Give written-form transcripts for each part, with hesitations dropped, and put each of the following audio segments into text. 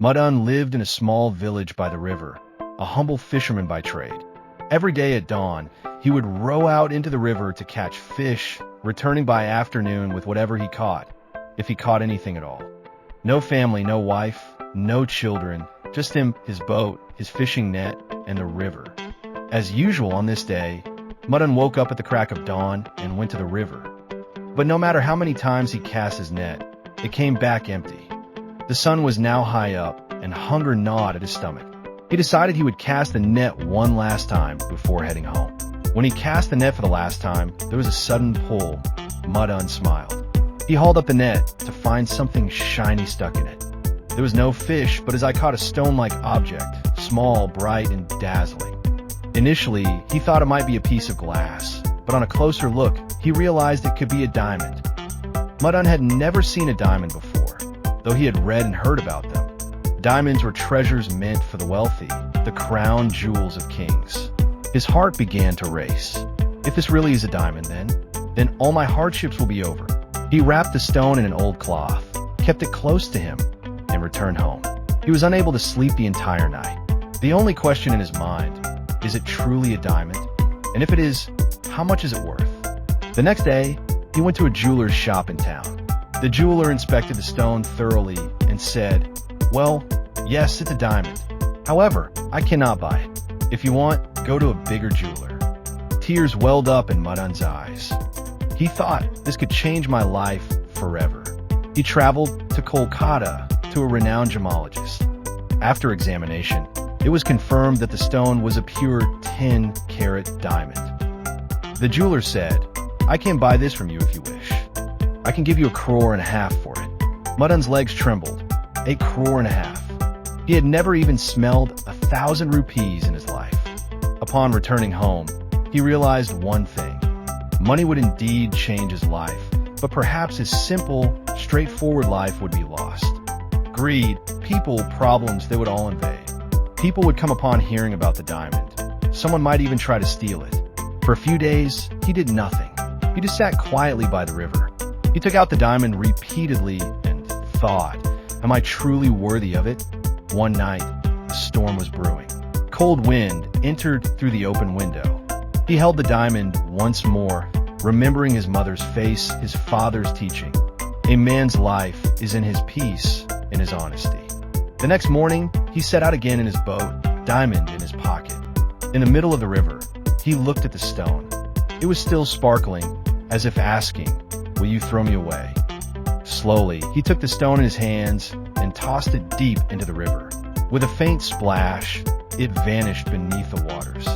Mudun lived in a small village by the river, a humble fisherman by trade. Every day at dawn, he would row out into the river to catch fish, returning by afternoon with whatever he caught, if he caught anything at all. No family, no wife, no children, just him, his boat, his fishing net, and the river. As usual on this day, Mudun woke up at the crack of dawn and went to the river. But no matter how many times he cast his net, it came back empty. The sun was now high up, and hunger gnawed at his stomach. He decided he would cast the net one last time before heading home. When he cast the net for the last time, there was a sudden pull. Mudun smiled. He hauled up the net to find something shiny stuck in it. There was no fish, but his eye caught a stone-like object, small, bright, and dazzling. Initially, he thought it might be a piece of glass, but on a closer look, he realized it could be a diamond. Mudun had never seen a diamond before, though he had read and heard about them. Diamonds were treasures meant for the wealthy, the crown jewels of kings. His heart began to race. If this really is a diamond, then all my hardships will be over. He wrapped the stone in an old cloth, kept it close to him, and returned home. He was unable to sleep the entire night. The only question in his mind, is it truly a diamond? And if it is, how much is it worth? The next day, he went to a jeweler's shop in town. The jeweler inspected the stone thoroughly and said, "Well, yes, it's a diamond. However, I cannot buy it. If you want, go to a bigger jeweler." Tears welled up in Mudun's eyes. He thought, this could change my life forever. He traveled to Kolkata to a renowned gemologist. After examination, it was confirmed that the stone was a pure 10-carat diamond. The jeweler said, "I can buy this from you if you wish. I can give you 1.5 crore for it." Mudun's legs trembled. 1.5 crore. He had never even smelled 1,000 rupees in his life. Upon returning home, he realized one thing. Money would indeed change his life, but perhaps his simple, straightforward life would be lost. Greed, people, problems, they would all invade. People would come upon hearing about the diamond. Someone might even try to steal it. For a few days, he did nothing. He just sat quietly by the river. He took out the diamond repeatedly and thought, am I truly worthy of it? One night, a storm was brewing. Cold wind entered through the open window. He held the diamond once more, remembering his mother's face, his father's teaching. A man's life is in his peace, in his honesty. The next morning, he set out again in his boat, diamond in his pocket. In the middle of the river, he looked at the stone. It was still sparkling, as if asking, "Will you throw me away?" Slowly, he took the stone in his hands and tossed it deep into the river. With a faint splash, it vanished beneath the waters.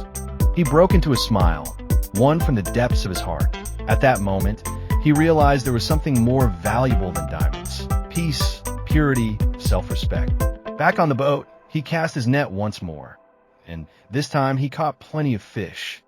He broke into a smile, one from the depths of his heart. At that moment, he realized there was something more valuable than diamonds: peace, purity, self-respect. Back on the boat, he cast his net once more, and this time he caught plenty of fish.